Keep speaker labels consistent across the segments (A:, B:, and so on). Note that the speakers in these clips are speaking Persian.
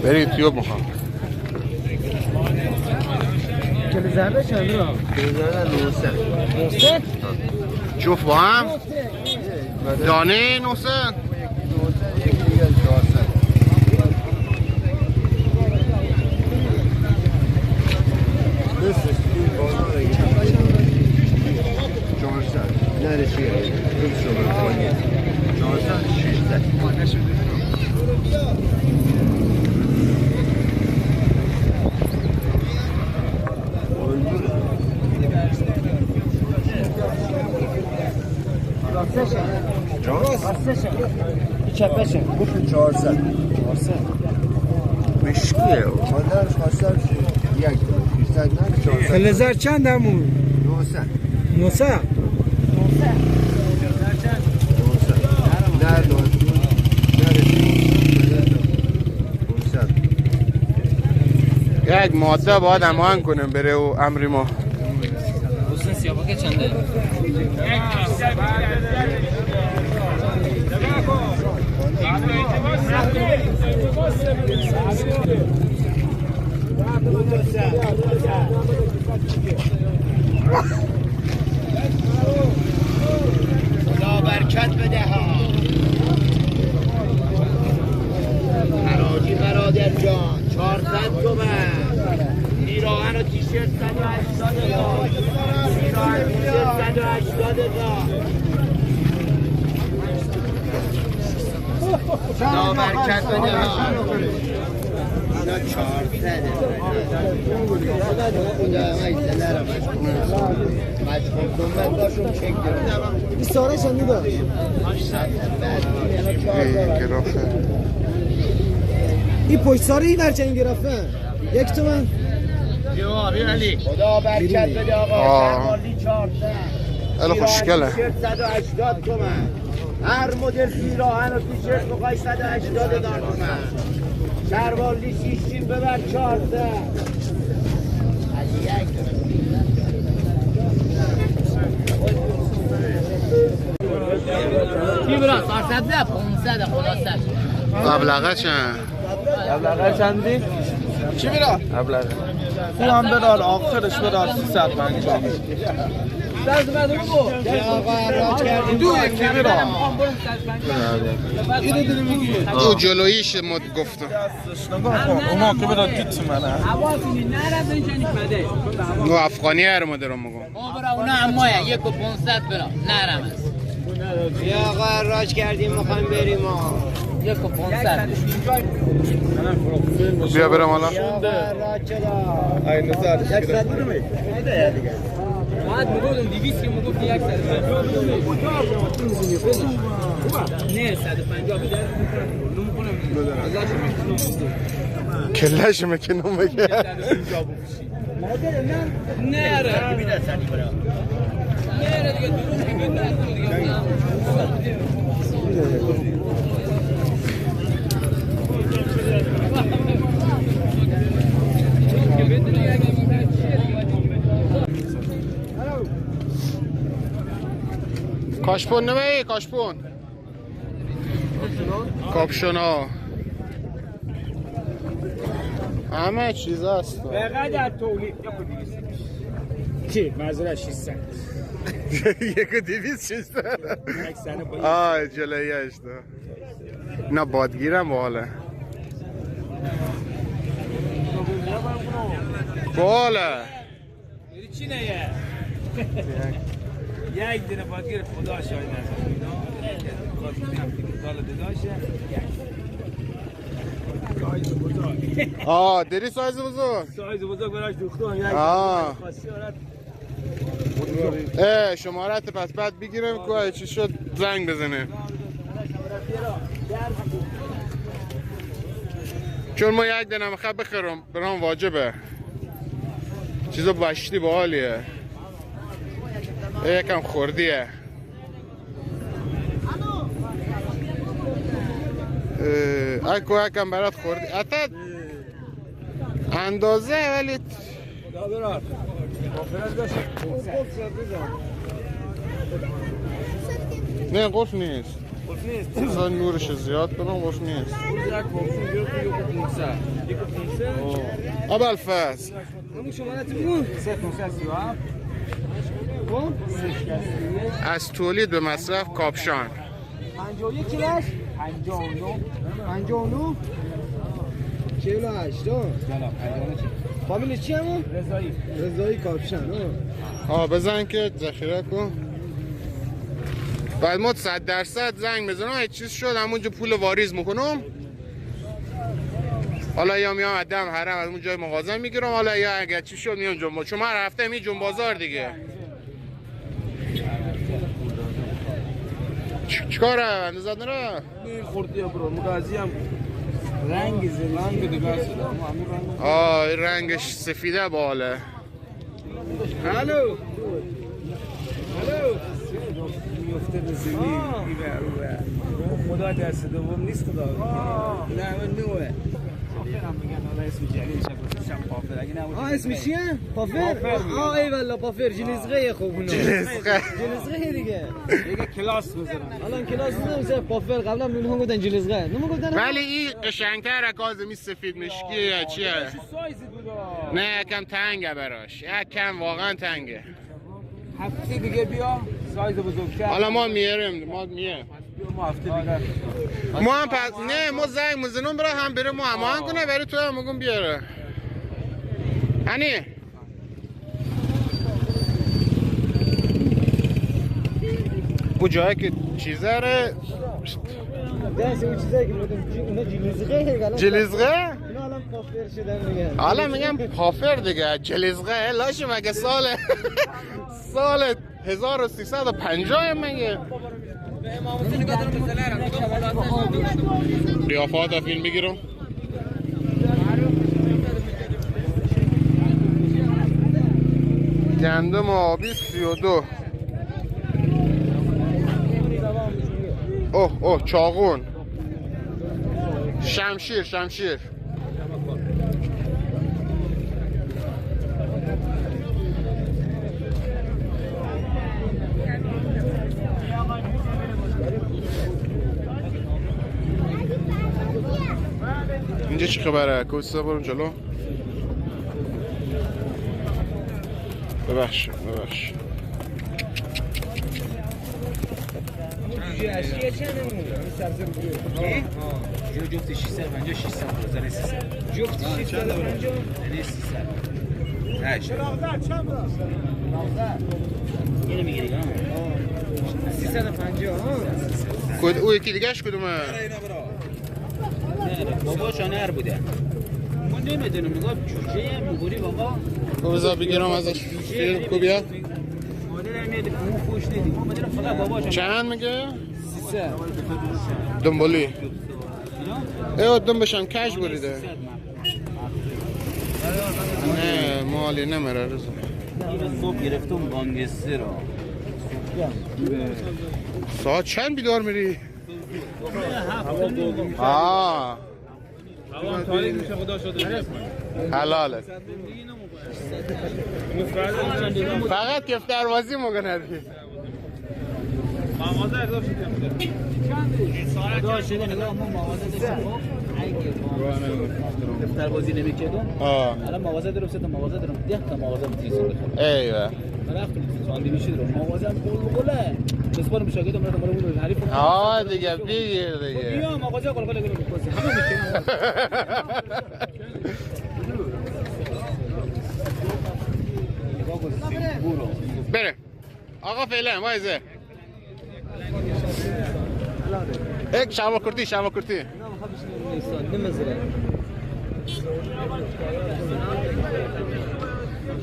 A: برید یوب میخوام
B: کلی زرده چند را؟
C: کلی زرده 900
A: جفت با هم؟ دانه 900
C: یکی دیگه 400 نرسیه خوب شما کنید 400 600
B: چپشه
C: گفتم 400 مشکیه مادرش خواستم یک 300 نه 400
B: فلزر چند همون؟
C: 900
B: 900
A: یک ماده باید امان کنیم بره و امری ما
D: حسن سیابا که چنده؟
C: خدا برکت بده ها حراجی برادر جان 400 تومن پیراهن و تیشرت 180 تا پیراهن تیشرت 180 تا خدا برکت بده ها اینا 400 خدا مجزله را مجموع کن باشم چک دارم
B: این ساره چندی داشت؟
A: گرافه
B: این پشت ساره این هرچند گرفته 1 تومن
C: خدا برکت بده آقا شرمالی 400
A: الو خوشگله
C: 180 تومن هر مدل پیراهن و تیشرت بخوای 180 تومن شرمالی شیشین ببر 400
D: کی برا 400 نه 500 خلاصه
A: ابلغه چند؟
E: ابلغه چندی؟
A: چی میره؟
E: ابلغه تو هم بدار آخرش بدار 350
A: دو یکی میره او جلویش مد گفتم
E: نگاه کن اونا که بدار دیت منه
A: نو افغانی هر مدرم مگم
D: برا اونا اما 1 و 500 برا نرم است
C: بیا آقا راج کردیم میخوایم بریم ما
D: 1 و 500
A: بیا برم حالا
E: ای نظر
D: بعد میگفتم 200 که میگفت 100 نه 150 بده
A: کلش میکنم بگه
D: نه را دیگه
A: کاشپون نمی کاشپون کاپشونا همه چیز هست
B: بقدر تولید چی؟ مزرعه 600
A: 1200 آه جلویش ده نه بادگیرم باله باله
B: چی نه یک دونه بادگیر خدا شاید
A: آه داری سایز بزرگ
B: براش دوختون
A: آه شمارت پس بعد بگیرم که چی شد زنگ بزنه چون ما یک دونه میخوام بخرم برام واجبه چیزا باشتی باحالیه یکم خوردیه ای کوهکم برات خوردی حتی اندازه ولی
B: خدا برار آفرین داشت
A: نه قفل نیست
B: قلف نیست
A: بذار نورش زیاد کنم قفل نیست
B: یک کافون گرفت یک 500 یک 500
A: ابوالفضل
B: همون شمارت بگو 3537
A: از تولید به مصرف کاپشان
B: 51 کلاش 59 59 48 فامیل چی همون؟ رضایی کاپشن
A: بزن که ذخیره کن بعد ما 100% زنگ بزنم هیچ چیز شد همونجا پول واریز میکنم حالا یا میام عدم حرم از اون جای مغازه میگیرم حالا یا اگر چی شد میام جنبا چون من رفتم این جنب بازار دیگه چیکاره اندازت نره
B: خوردی برو مغازی هم رنگ زیر رنگ دیگه است
A: این رنگش سفیده باله
B: الو میفته به زمین خدا دست دوم نیست خدا نه من نوه اسم جلیلش هم پافر اگه نبود اسمش چیه؟ پافر؟ ای والله پافر جلیزغه خوبونه جلیزغه دیگه کلاس بزنن الان کلاس نمیشه پافر قبلا میونها گفتن جلیزغه نمیگفتن
A: ولی این قشنگتره کاظمی سفید مشکی چیه نه یکم تنگه براش یکم واقعا تنگه
B: هفته دیگه بیا سایز بزرگتر
A: حالا ما میاریم ما
B: هفته دیگه
A: ما هم پس نه ما زنگ مزنون برای هم بره ما همان کنه برای تو هم مگم بیاره هنی اون جایی که چیزه ره
B: دست اون چیزایی که بودم اونا جلیزغه
A: جلیزغه؟
B: اونا الان پافر شدن میگن
A: حالا میگم پافر دیگه جلیزغه لاشه مگه سال 1350 مگه قیافات فیلم بگیرم گندم آبی 32 اوه چاقون شمشیر اینجا چی خبره؟ کوستا برم جلو ببخش
B: اشکیه چه نمونه؟ سبزه بگیر جفت 650 600 جفت 650 اینو میگیری ها 350
A: او یکی دیگهش کدومه؟
B: باباشان هر بوده ما نمیدونم نگاه جوجه هم میگوری بابا
A: بذار بگیرم ازش فیلم کو بیا
B: مادر میاد اون خوش ندی ما میدونم فقط باباشان
A: چند میگه؟
B: 300
A: دنبالی ایو دنبشم کش بریده نه مالی نمیره رزا
B: این صبح گرفتم گانگستر رو
A: ساعت چند بیدار میری؟ حلاله فقط کفتر بازی مگه ندی
B: مغازه اضافه شده داشت شده نگاه ما مغازه داشتیم دفتر بازی نمیکردم الان مغازه دارم سه تا مغازه دارم 10 تا مغازه میتونم بخرم
A: ایوه
B: رفتم ساندویچی دارم مغازه هم قلقله بسپارم شاگردم برام اون حریف
A: دیگه بگیر دیگه
B: بیا مغازه قلقله گرم بازی همه میکنم
A: بره آقا فعلا وایزه یک شما کرتی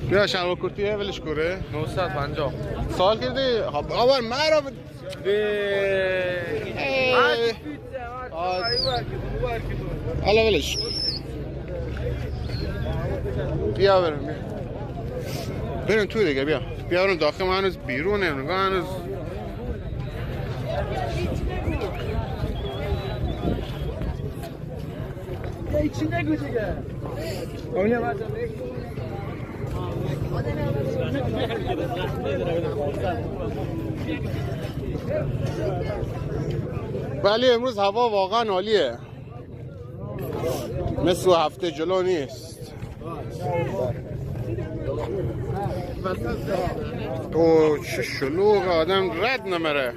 A: بیا شما کرتی ولش کوره 950 سال کردی آور مرا حالا ولش بیا بریم تو دیگه بیا بریم داخل ما هنوز بیرونه نگاه هنوز
B: چی نگو دیگه
A: ولی امروز هوا واقعا عالیه، مثل هفته جلو نیست. تو چه شلوغ، آدم رد نمره.